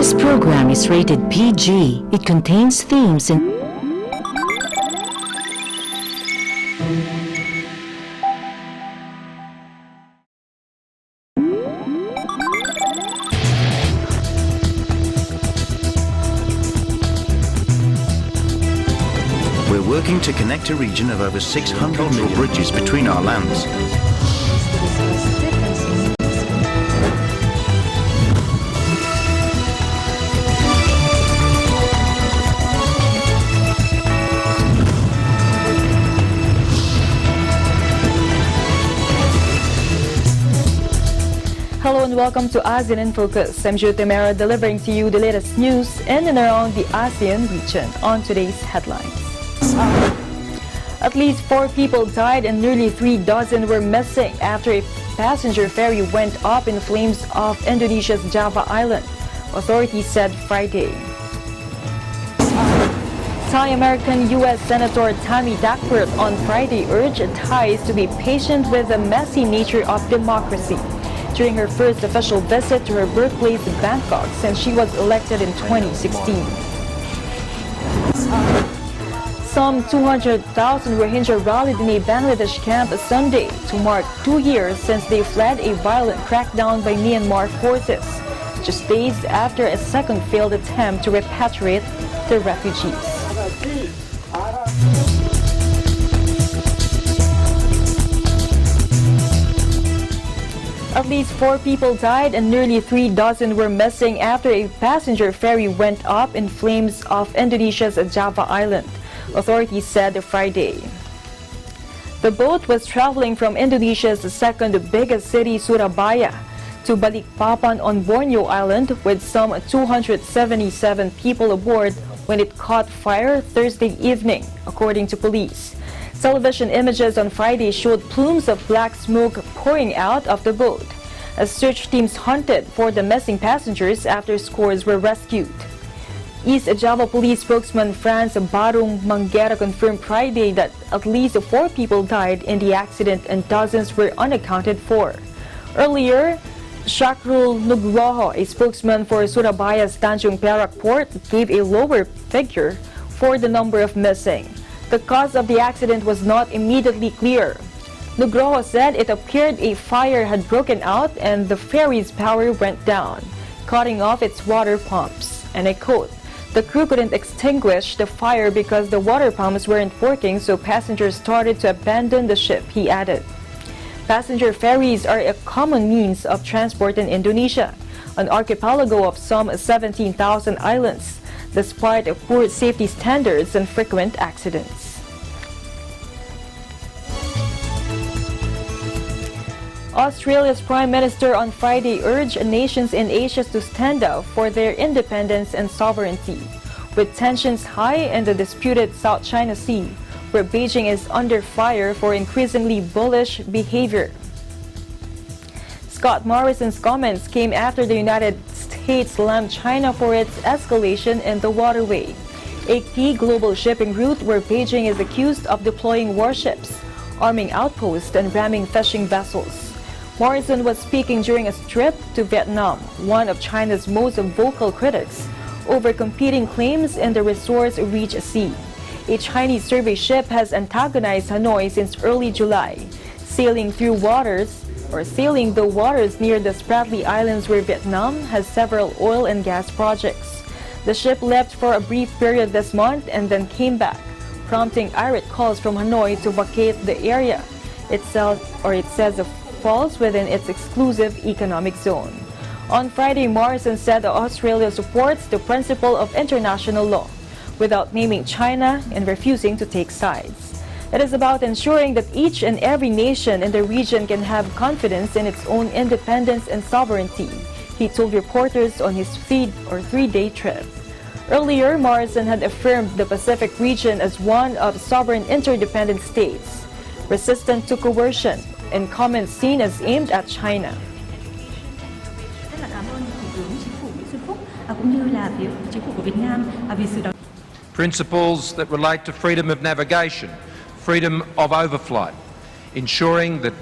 This program is rated PG. It contains themes and We're working to connect a region of over 600 million bridges between our lands. Hello and welcome to ASEAN in Focus. I'm Jude Temera, delivering to you the latest news in and around the ASEAN region on today's headlines. At least 4 people died and nearly 3 dozen were missing after a passenger ferry went up in flames off Indonesia's Java Island, authorities said Friday. Thai-American U.S. Senator Tammy Duckworth on Friday urged Thais to be patient with the messy nature of democracy during her first official visit to her birthplace, Bangkok, since she was elected in 2016. Some 200,000 Rohingya rallied in a Bangladesh camp Sunday to mark 2 years since they fled a violent crackdown by Myanmar forces, just days after a second failed attempt to repatriate the refugees. At least 4 people died and nearly 3 dozen were missing after a passenger ferry went up in flames off Indonesia's Java Island, authorities said Friday. The boat was traveling from Indonesia's second biggest city, Surabaya, to Balikpapan on Borneo Island with some 277 people aboard when it caught fire Thursday evening, according to police. Television images on Friday showed plumes of black smoke pouring out of the boat as search teams hunted for the missing passengers after scores were rescued. East Java Police spokesman Franz Barung Manggera confirmed Friday that at least 4 people died in the accident and dozens were unaccounted for. Earlier, Shakrul Nugroho, a spokesman for Surabaya's Tanjung Perak port, gave a lower figure for the number of missing. The cause of the accident was not immediately clear. Nugroho said it appeared a fire had broken out and the ferry's power went down, cutting off its water pumps. And I quote, "The crew couldn't extinguish the fire because the water pumps weren't working, so passengers started to abandon the ship," he added. Passenger ferries are a common means of transport in Indonesia, an archipelago of some 17,000 islands, despite poor safety standards and frequent accidents. Australia's Prime Minister on Friday urged nations in Asia to stand up for their independence and sovereignty, with tensions high in the disputed South China Sea, where Beijing is under fire for increasingly bullish behavior. Scott Morrison's comments came after the United States slammed China for its escalation in the waterway, a key global shipping route where Beijing is accused of deploying warships, arming outposts, and ramming fishing vessels. Morrison was speaking during a trip to Vietnam, one of China's most vocal critics, over competing claims in the resource rich sea. A Chinese survey ship has antagonized Hanoi since early July, sailing the waters near the Spratly Islands where Vietnam has several oil and gas projects. The ship left for a brief period this month and then came back, prompting irate calls from Hanoi to vacate the area. It says falls within its exclusive economic zone. On Friday, Morrison said that Australia supports the principle of international law, without naming China and refusing to take sides. It is about ensuring that each and every nation in the region can have confidence in its own independence and sovereignty, he told reporters on his 3-day trip. Earlier, Morrison had affirmed the Pacific region as one of sovereign interdependent states, resistant to coercion, and comments seen as aimed at China. Principles that relate to freedom of navigation, freedom of overflight, ensuring that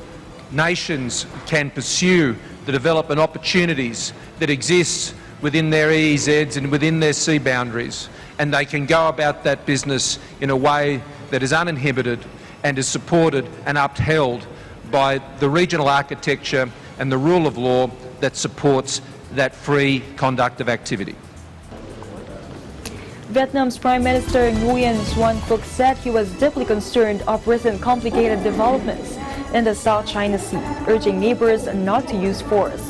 nations can pursue the development opportunities that exist within their EEZs and within their sea boundaries, and they can go about that business in a way that is uninhibited and is supported and upheld by the regional architecture and the rule of law that supports that free conduct of activity. Vietnam's Prime Minister Nguyen Xuan Phuc said he was deeply concerned of recent complicated developments in the South China Sea, urging neighbors not to use force.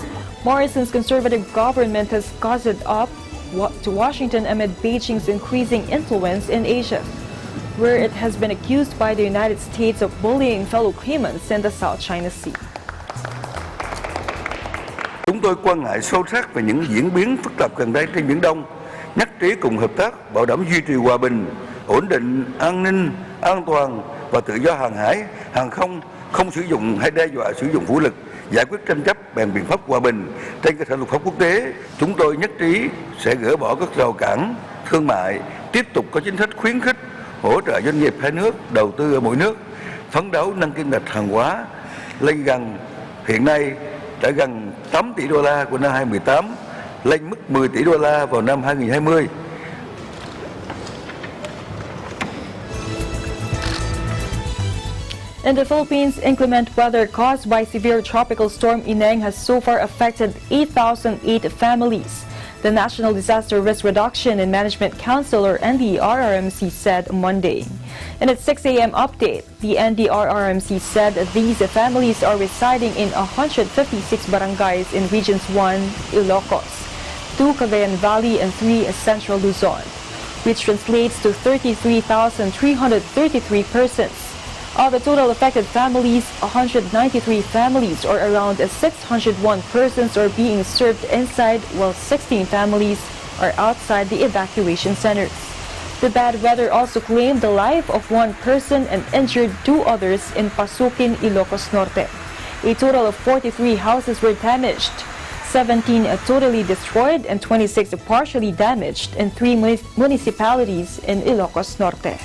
Morrison's conservative government has gathered up to Washington amid Beijing's increasing influence in Asia, where it has been accused by the United States of bullying fellow claimants in the South China Sea. Chúng tôi quan ngại sâu sắc về những diễn biến phức tạp gần đây trên Biển Đông, nhất trí cùng hợp tác bảo đảm duy trì hòa bình, ổn định, an ninh, an toàn và tự do hàng hải, hàng không, không sử dụng hay đe dọa sử dụng vũ lực, giải quyết tranh chấp bằng biện pháp hòa bình trên cơ sở luật pháp quốc tế. Chúng tôi nhất trí sẽ gỡ bỏ các rào cản thương mại, tiếp tục có chính sách khuyến khích, hỗ trợ doanh nghiệp hai nước đầu tư ở mỗi nước, phấn đấu nâng kim ngạch hàng hóa lên hiện nay đã gần 8 tỷ đô la của năm 2018 lên mức 10 tỷ đô la vào năm 2020. In the Philippines, inclement weather caused by severe tropical storm Ineng has so far affected 8,008 families. The National Disaster Risk Reduction and Management Council, or NDRRMC, said Monday. In its 6 a.m. update, the NDRRMC said these families are residing in 156 barangays in Regions 1, Ilocos, 2 Cagayan Valley, and 3 Central Luzon, which translates to 33,333 persons. Of the total affected families, 193 families, or around 601 persons, are being served inside, while 16 families are outside the evacuation centers. The bad weather also claimed the life of 1 person and injured 2 others in Pasukin, Ilocos Norte. A total of 43 houses were damaged, 17 totally destroyed, and 26 partially damaged in 3 municipalities in Ilocos Norte.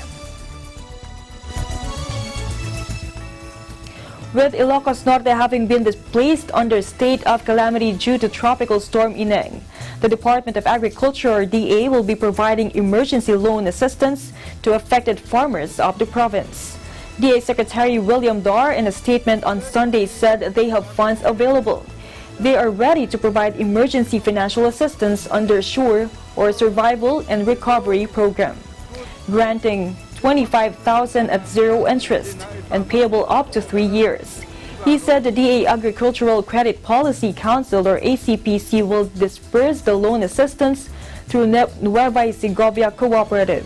With Ilocos Norte having been placed under state of calamity due to tropical storm Ineng, the Department of Agriculture, or DA, will be providing emergency loan assistance to affected farmers of the province. DA Secretary William Dar, in a statement on Sunday, said they have funds available. They are ready to provide emergency financial assistance under SURE, or Survival and Recovery Program, granting $25,000 at zero interest and payable up to 3 years. He said the DA Agricultural Credit Policy Council, or ACPC, will disperse the loan assistance through Nueva Segovia Cooperative.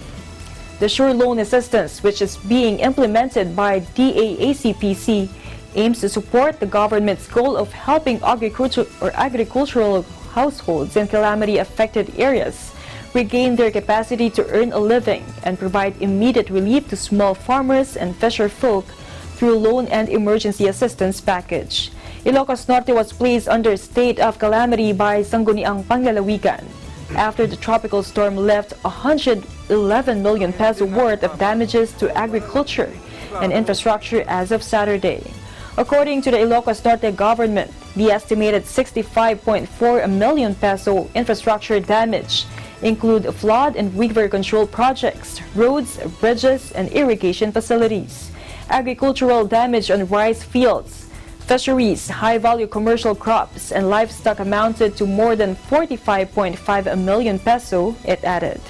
The Sure Loan Assistance, which is being implemented by DA ACPC, aims to support the government's goal of helping agricultural households in calamity-affected areas regain their capacity to earn a living and provide immediate relief to small farmers and fisher folk through loan and emergency assistance package. Ilocos Norte was placed under state of calamity by Sangguniang Panglalawigan after the tropical storm left 111 million peso worth of damages to agriculture and infrastructure as of Saturday. According to the Ilocos Norte government, the estimated 65.4 million peso infrastructure damage include flood and river control projects, roads, bridges, and irrigation facilities, agricultural damage on rice fields, fisheries, high-value commercial crops, and livestock amounted to more than 45.5 million peso, it added.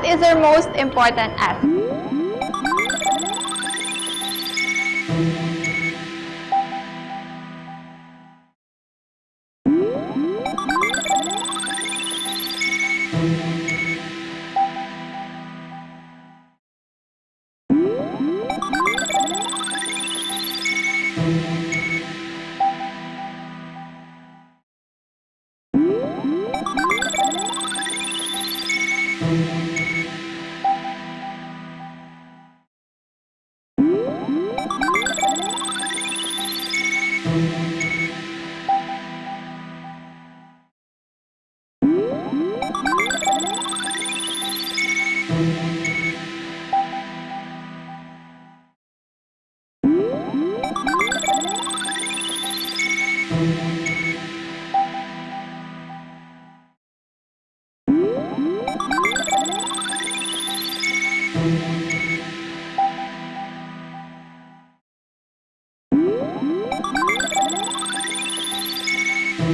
Is our most important asset. I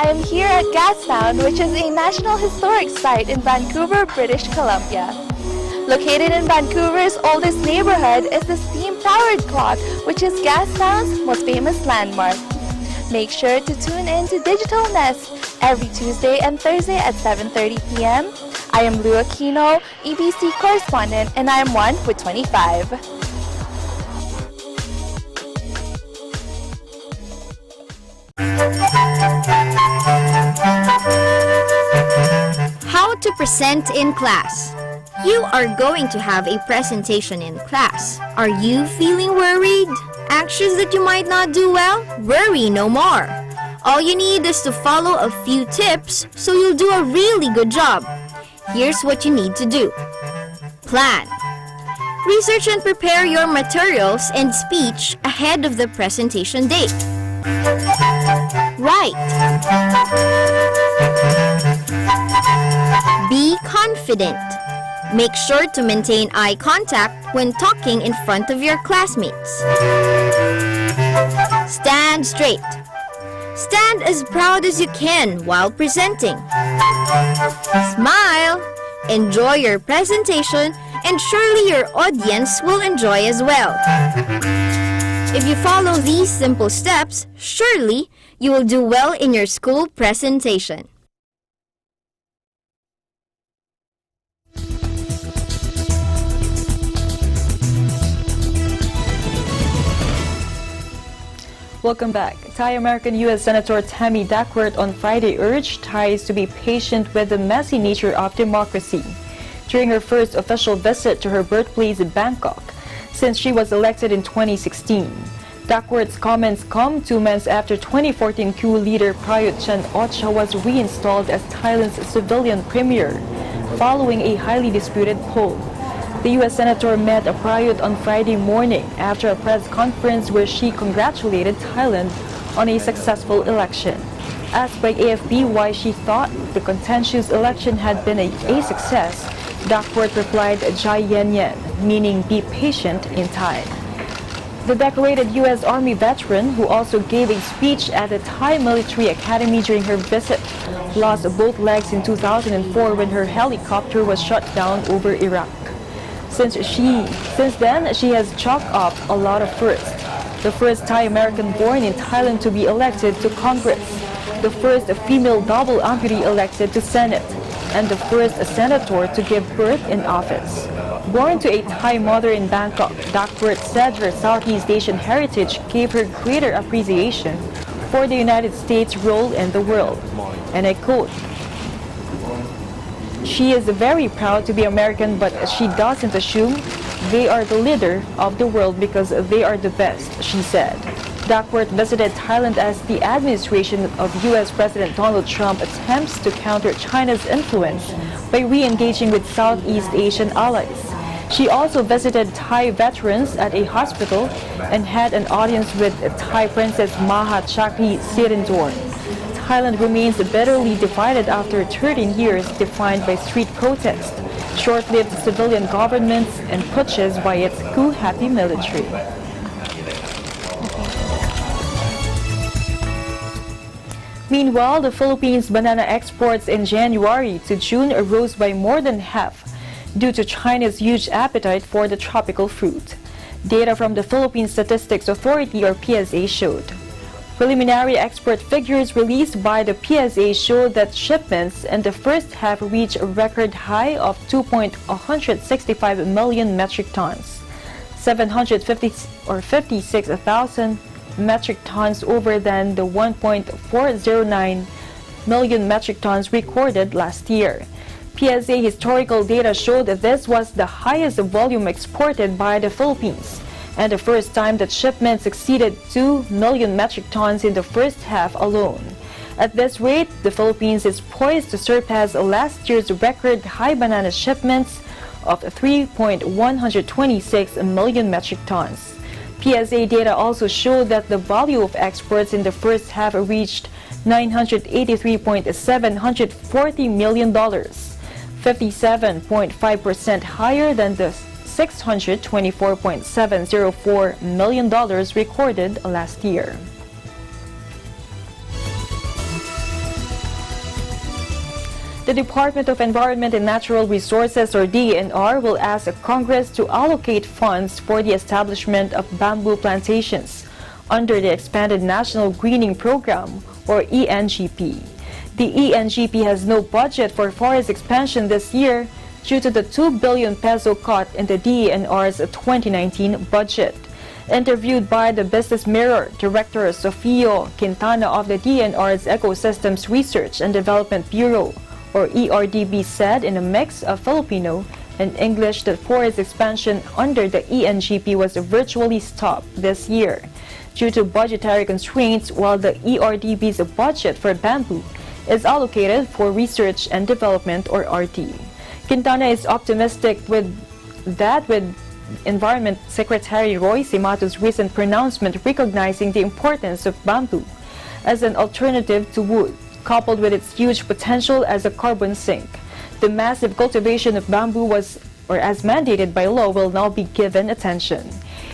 am here at Gastown, which is a National Historic Site in Vancouver, British Columbia. Located in Vancouver's oldest neighborhood is the steam-powered clock, which is Gastown's most famous landmark. Make sure to tune in to Digital Nest every Tuesday and Thursday at 7:30 p.m. I am Lou Aquino, EBC correspondent, and I am 1 with 25. How to present in class. You are going to have a presentation in class. Are you feeling worried? Anxious that you might not do well? Worry no more. All you need is to follow a few tips so you'll do a really good job. Here's what you need to do. Plan. Research and prepare your materials and speech ahead of the presentation date. Write. Be confident. Make sure to maintain eye contact when talking in front of your classmates. Stand straight. Stand as proud as you can while presenting. Smile. Enjoy your presentation, and surely your audience will enjoy as well. If you follow these simple steps, surely you will do well in your school presentation. Welcome back. Thai-American U.S. Senator Tammy Duckworth on Friday urged Thais to be patient with the messy nature of democracy during her first official visit to her birthplace, Bangkok, since she was elected in 2016. Duckworth's comments come 2 months after 2014 coup leader Prayut Chan-o-cha was reinstalled as Thailand's civilian premier, following a highly disputed poll. The U.S. Senator met Prayut on Friday morning after a press conference where she congratulated Thailand on a successful election. Asked by AFP why she thought the contentious election had been a success, Duckworth replied, "Jai Yen Yen," meaning be patient in Thai. The decorated U.S. Army veteran, who also gave a speech at the Thai Military Academy during her visit, lost both legs in 2004 when her helicopter was shot down over Iraq. Since then, she has chalked up a lot of firsts. The first Thai-American born in Thailand to be elected to Congress, the first female double amputee elected to Senate, and the first senator to give birth in office. Born to a Thai mother in Bangkok, Duckworth said her Southeast Asian heritage gave her greater appreciation for the United States' role in the world. And I quote, "She is very proud to be American, but she doesn't assume they are the leader of the world because they are the best," she said. Duckworth visited Thailand as the administration of U.S. President Donald Trump attempts to counter China's influence by re-engaging with Southeast Asian allies. She also visited Thai veterans at a hospital and had an audience with Thai Princess Maha Chakri Sirindorn. Thailand remains bitterly divided after 13 years defined by street protests, short-lived civilian governments, and putschs by its coup-happy military. Meanwhile, the Philippines' banana exports in January to June rose by more than half due to China's huge appetite for the tropical fruit. Data from the Philippine Statistics Authority, or PSA, showed. Preliminary export figures released by the PSA show that shipments in the first half reached a record high of 2.165 million metric tons, 56,000 metric tons over than the 1.409 million metric tons recorded last year. PSA historical data showed that this was the highest volume exported by the Philippines, and the first time that shipments exceeded 2 million metric tons in the first half alone. At this rate, the Philippines is poised to surpass last year's record high banana shipments of 3.126 million metric tons. PSA data also showed that the value of exports in the first half reached $983.740 million, 57.5% higher than the $624.704 million recorded last year. The Department of Environment and Natural Resources, or DENR, will ask Congress to allocate funds for the establishment of bamboo plantations under the Expanded National Greening Program, or ENGP. The ENGP has no budget for forest expansion this year due to the 2 billion peso cut in the DENR's 2019 budget. Interviewed by the Business Mirror, Director Sofio Quintana of the DENR's Ecosystems Research and Development Bureau, or ERDB, said in a mix of Filipino and English that forest expansion under the ENGP was virtually stopped this year due to budgetary constraints, while the ERDB's budget for bamboo is allocated for research and development, or RD. Quintana is optimistic with Environment Secretary Roy Simato's recent pronouncement recognizing the importance of bamboo as an alternative to wood, coupled with its huge potential as a carbon sink. The massive cultivation of bamboo as mandated by law, will now be given attention.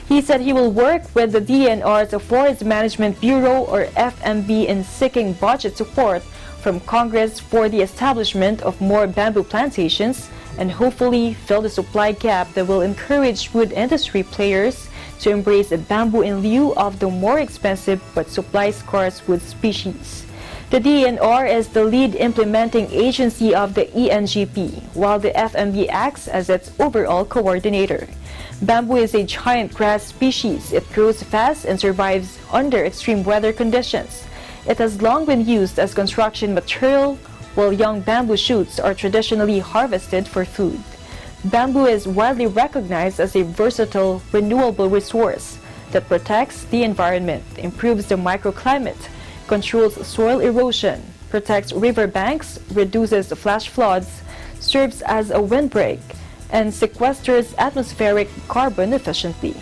He said he will work with the DENR's Forest Management Bureau, or FMB, in seeking budget support from Congress for the establishment of more bamboo plantations and hopefully fill the supply gap that will encourage wood industry players to embrace bamboo in lieu of the more expensive but supply-scarce wood species. The DENR is the lead implementing agency of the ENGP, while the FMB acts as its overall coordinator. Bamboo is a giant grass species. It grows fast and survives under extreme weather conditions. It has long been used as construction material, while young bamboo shoots are traditionally harvested for food. Bamboo is widely recognized as a versatile, renewable resource that protects the environment, improves the microclimate, controls soil erosion, protects river banks, reduces flash floods, serves as a windbreak, and sequesters atmospheric carbon efficiently.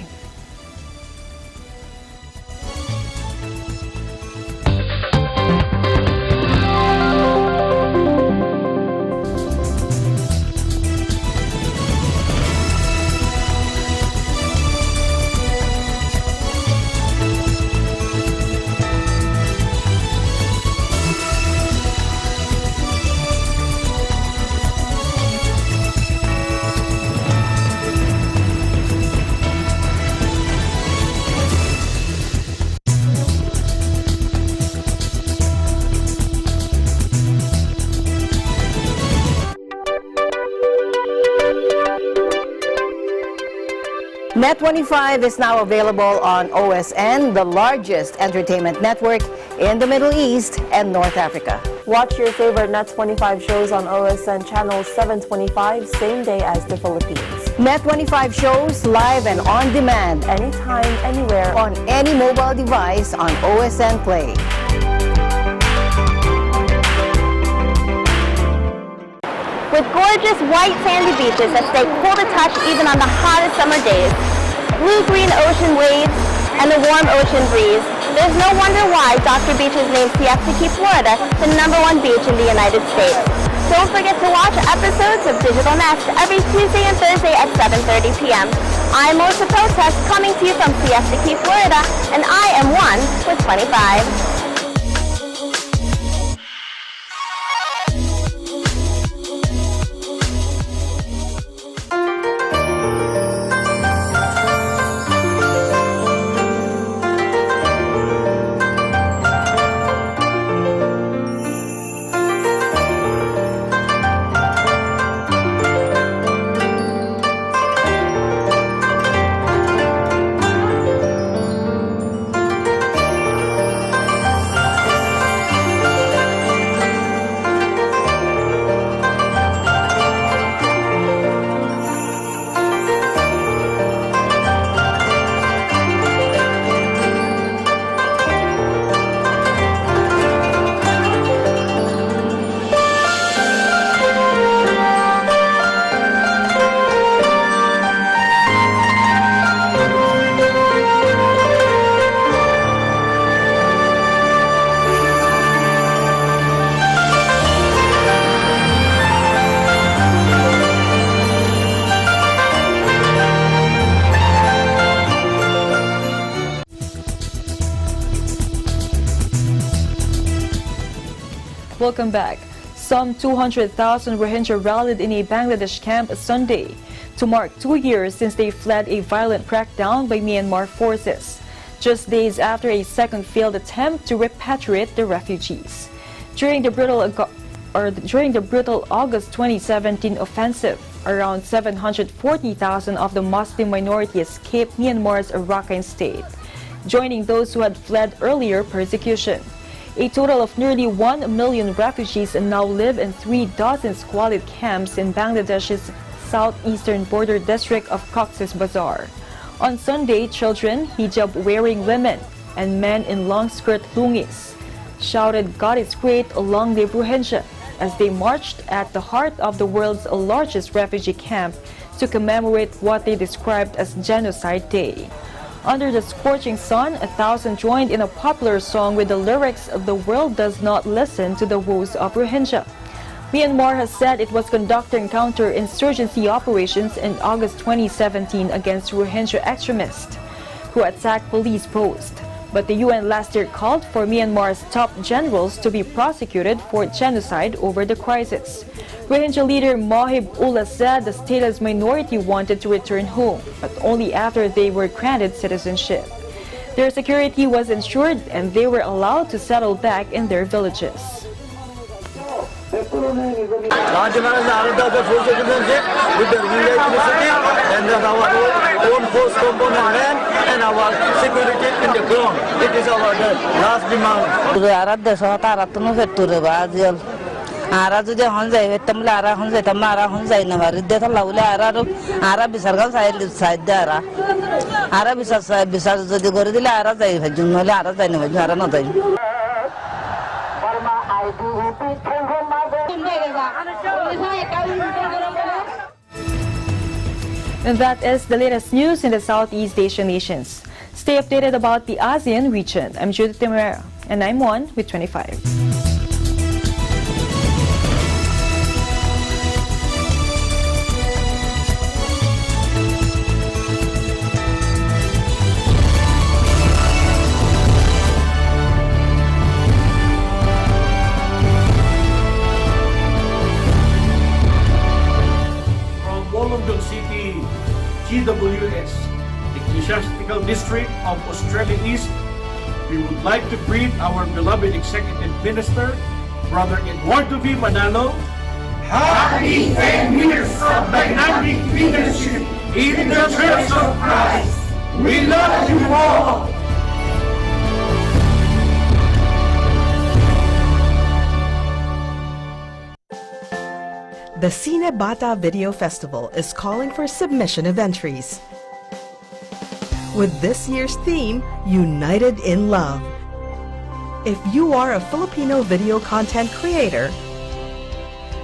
Net25 is now available on OSN, the largest entertainment network in the Middle East and North Africa. Watch your favorite Net25 shows on OSN channel 725, same day as the Philippines. Net25 shows live and on demand, Anytime, anywhere, on any mobile device on OSN Play. With gorgeous white sandy beaches that stay cool to touch even on the hottest summer days, blue-green ocean waves, and a warm ocean breeze, there's no wonder why Dr. Beach has named Siesta Key, Florida, the #1 beach in the United States. Don't forget to watch episodes of Digital Nest every Tuesday and Thursday at 7:30 p.m. I'm Melissa Protest, coming to you from Siesta Key, Florida, and I am one with 25. Welcome back. Some 200,000 Rohingya rallied in a Bangladesh camp Sunday to mark 2 years since they fled a violent crackdown by Myanmar forces, just days after a second failed attempt to repatriate the refugees. During the brutal August 2017 offensive, around 740,000 of the Muslim minority escaped Myanmar's Rakhine state, joining those who had fled earlier persecution. A total of nearly 1 million refugees now live in 36 squalid camps in Bangladesh's southeastern border district of Cox's Bazar. On Sunday, children, hijab-wearing women, and men in long-skirt lungis shouted "God is great, long live Rohingya," as they marched at the heart of the world's largest refugee camp to commemorate what they described as Genocide Day. Under the scorching sun, 1,000 joined in a popular song with the lyrics, "The world does not listen to the woes of Rohingya." Myanmar has said it was conducting counter-insurgency operations in August 2017 against Rohingya extremists who attacked police posts. But the UN last year called for Myanmar's top generals to be prosecuted for genocide over the crisis. Rohingya leader Mohib Ullah said the stateless minority wanted to return home, but only after they were granted citizenship. Their security was ensured and they were allowed to settle back in their villages. with the Rohingya and our own force component land and our security in the ground. It is our last demand. Ara tu dia hanzai tamla ara hanzai tamara hanzai na mari dia thala ule ara ro ara bisargal sai dara ara bisar jodi gori dile ara jai bhajun nole ara jai na bhajun ara na jai. And that is the latest news in the Southeast Asian nations. Stay updated about the ASEAN region. I'm Judith Timera, and I'm one with 25. GWS, Ecclesiastical District of Australia East, we would like to greet our beloved Executive Minister, Brother Eduardo V. Manalo. Happy 10 years of dynamic leadership in the Church of Christ. We love you all. The Cine Bata Video Festival is calling for submission of entries. With this year's theme, United in Love. If you are a Filipino video content creator,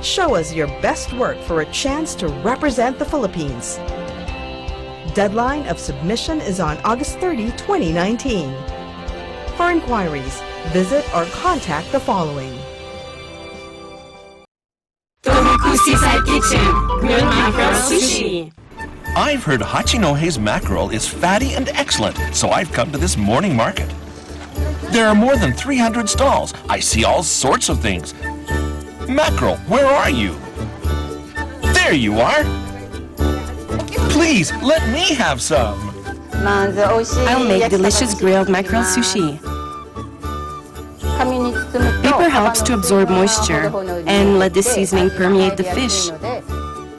show us your best work for a chance to represent the Philippines. Deadline of submission is on August 30, 2019. For inquiries, visit or contact the following. Seaside Kitchen, grilled mackerel sushi. I've heard Hachinohe's mackerel is fatty and excellent, so I've come to this morning market. There are more than 300 stalls. I see all sorts of things. Mackerel, where are you? There you are. Please, let me have some. I'll make delicious grilled mackerel sushi. Paper helps to absorb moisture and let the seasoning permeate the fish.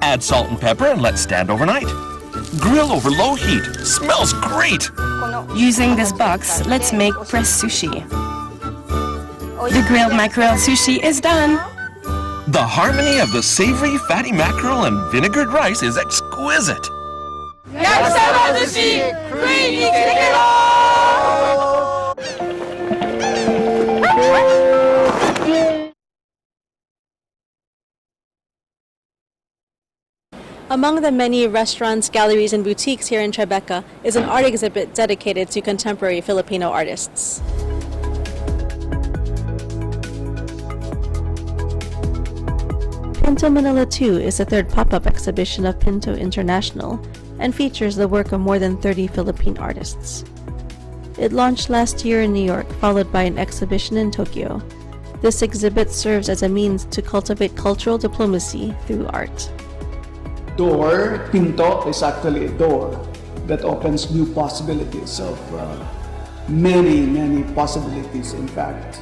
Add salt and pepper and let stand overnight. Grill over low heat. Smells great. Using this box, let's make pressed sushi. The grilled mackerel sushi is done. The harmony of the savory, fatty mackerel and vinegared rice is exquisite. Among the many restaurants, galleries, and boutiques here in Tribeca is an art exhibit dedicated to contemporary Filipino artists. Pinto Manila 2 is the third pop-up exhibition of Pinto International and features the work of more than 30 Philippine artists. It launched last year in New York, followed by an exhibition in Tokyo. This exhibit serves as a means to cultivate cultural diplomacy through art. Door, pinto, is actually a door that opens new possibilities of many possibilities, in fact.